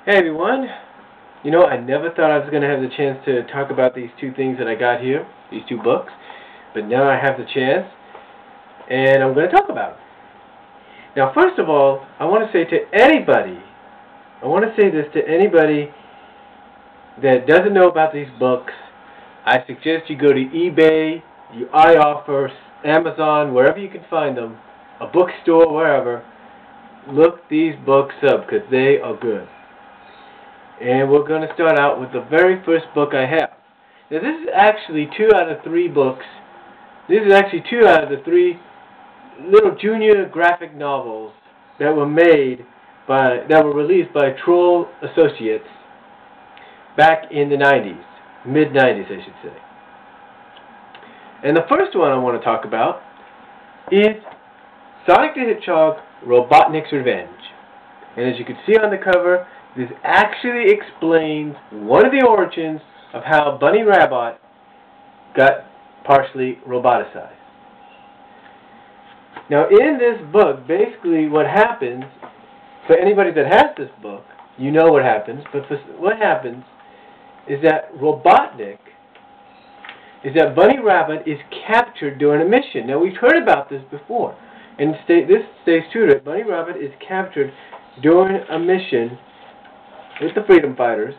Hey everyone, I never thought I was going to have the chance to talk about these two things that I got here, these two books, but now I have the chance, and I'm going to talk about them. Now first of all, I want to say this to anybody that doesn't know about these books. I suggest you go to eBay, you iOffer, Amazon, wherever you can find them, a bookstore, wherever. Look these books up because they are good. And we're going to start out with the very first book I have. Now this is actually 2 out of 3 books. This is actually 2 out of the 3 little junior graphic novels that were released by Troll Associates back in the 90s, mid-90s I should say. And the first one I want to talk about is Sonic the Hedgehog, Robotniks Revenge. And as you can see on the cover, this actually explains one of the origins of how Bunny Rabbit got partially roboticized. Now in this book, basically what happens, for anybody that has this book, you know what happens, but what happens is that Bunny Rabbit is captured during a mission. Now we've heard about this before, and this stays true to it. Bunny Rabbit is captured during a mission with the freedom fighters,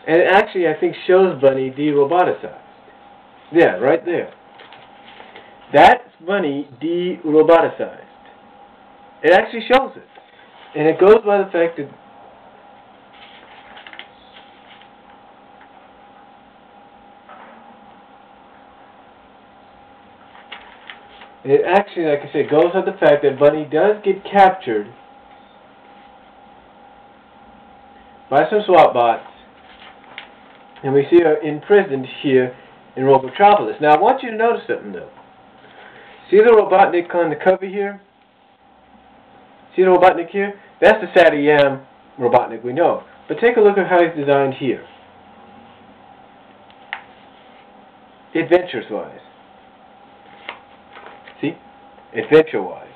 and it actually I think shows Bunny de-roboticized. Yeah, right there. That's Bunny de-roboticized. It actually shows it, and it goes by the fact that it actually, like I said, goes with the fact that Bunny does get captured by some SWAT bots, and we see her imprisoned here in Robotropolis. Now, I want you to notice something, though. See the Robotnik on the cover here? See the Robotnik here? That's the Sadie Yam Robotnik we know. But take a look at how he's designed here. Adventures-wise. See? Adventure-wise.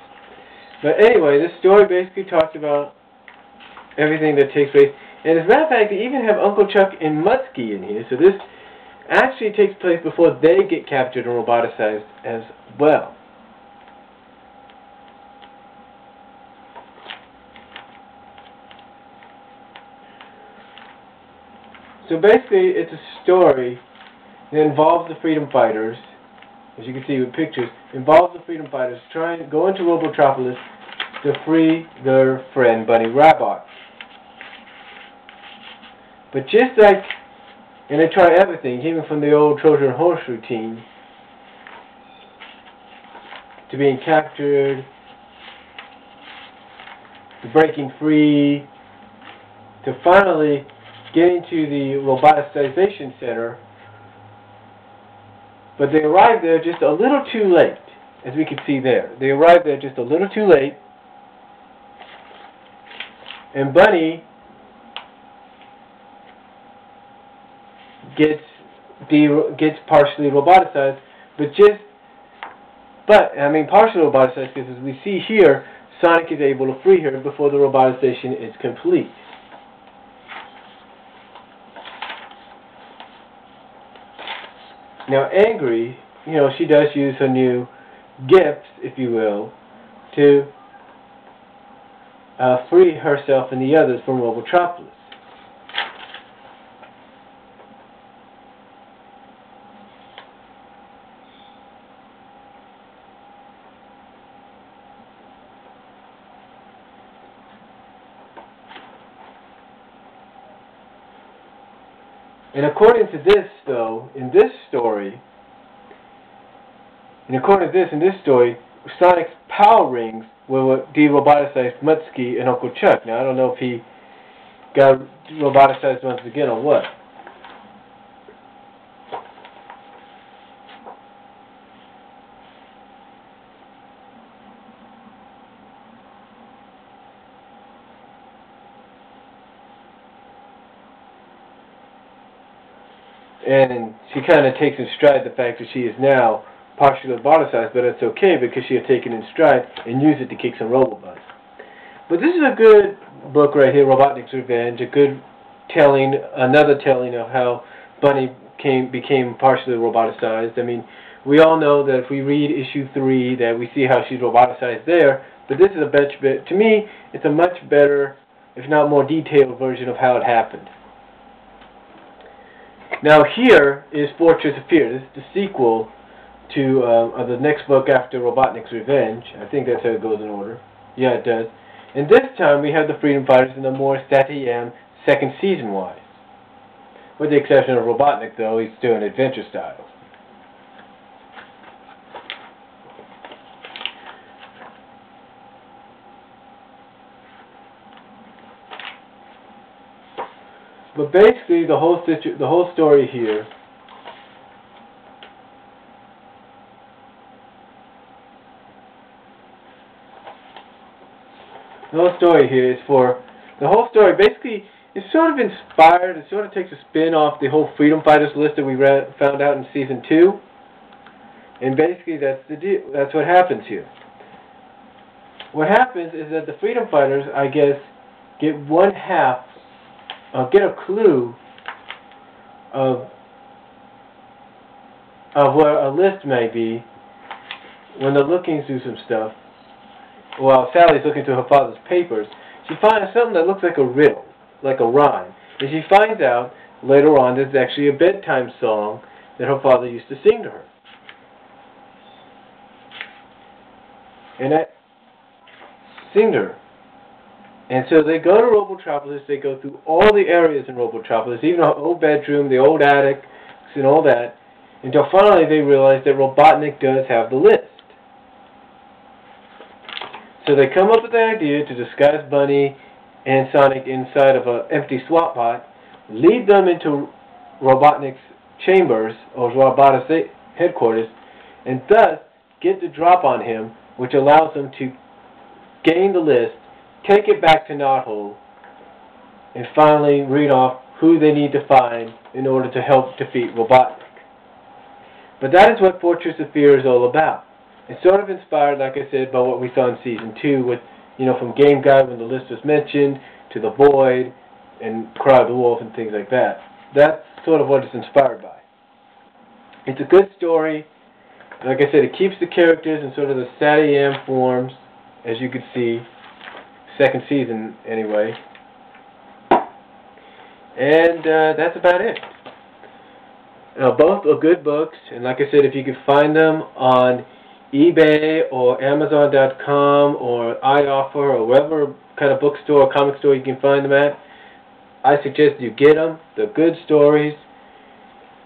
But anyway, this story basically talks about everything that takes place. And as a matter of fact, they even have Uncle Chuck and Mutsky in here. So this actually takes place before they get captured and roboticized as well. So basically, it's a story that involves the freedom fighters. As you can see with pictures, involves the freedom fighters trying to go into Robotropolis to free their friend Bunny Rabbit. But just like, and they try everything, even from the old Trojan horse routine, to being captured, to breaking free, to finally getting to the roboticization center. But they arrived there just a little too late, as we can see there. They arrived there just a little too late, and Bunny gets partially roboticized, partially roboticized because as we see here, Sonic is able to free her before the roboticization is complete. Now, Angry, she does use her new gifts, if you will, to free herself and the others from Robotropolis. And according to this, though, in this story, Sonic's power rings were what de-roboticized Mutsky and Uncle Chuck. Now, I don't know if he got roboticized once again or what. And she kind of takes in stride the fact that she is now partially roboticized, but it's okay because she had taken it in stride and used it to kick some robo-butts. But this is a good book right here, Robotniks Revenge, a good telling, another telling of how Bunny became partially roboticized. I mean, we all know that if we read issue 3 that we see how she's roboticized there, but this is a much bit, to me, it's a much better, if not more detailed version of how it happened. Now here is Fortress of Fear. This is the sequel to the next book after Robotniks Revenge. I think that's how it goes in order. Yeah, it does. And this time we have the Freedom Fighters in the more Satyam second season-wise. With the exception of Robotnik, though, he's still in adventure style. But basically, the whole story here basically is sort of inspired. It sort of takes a spin off the whole Freedom Fighters list that we found out in season 2, and basically that's the deal. That's what happens here. What happens is that the Freedom Fighters, I guess, get a clue of where a list may be when they're looking through some stuff. While Sally's looking through her father's papers, she finds something that looks like a riddle, like a rhyme. And she finds out later on that it's actually a bedtime song that her father used to sing to her. And so they go to Robotropolis, they go through all the areas in Robotropolis, even the old bedroom, the old attic, and all that, until finally they realize that Robotnik does have the list. So they come up with the idea to disguise Bunny and Sonic inside of an empty swap pot, lead them into Robotnik's chambers, or Robotnik's headquarters, and thus get the drop on him, which allows them to gain the list, take it back to Knothole, and finally read off who they need to find in order to help defeat Robotnik. But that is what Fortress of Fear is all about. It's sort of inspired, like I said, by what we saw in Season 2 with, from Game Guide when the list was mentioned, to The Void, and Cry of the Wolf, and things like that. That's sort of what it's inspired by. It's a good story. Like I said, it keeps the characters in sort of the Satyam forms, as you can see. Second season, anyway. And that's about it. Both are good books, and like I said, if you could find them on eBay or Amazon.com or iOffer or wherever kind of bookstore or comic store you can find them at, I suggest you get them. They're good stories.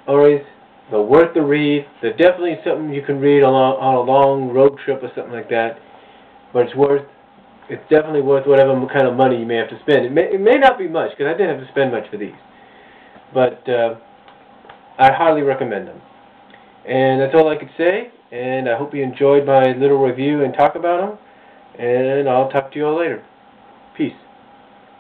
They're worth the read. They're definitely something you can read on a long road trip or something like that. But it's definitely worth whatever kind of money you may have to spend. It may not be much, because I didn't have to spend much for these. But I highly recommend them. And that's all I could say. And I hope you enjoyed my little review and talk about them. And I'll talk to you all later. Peace.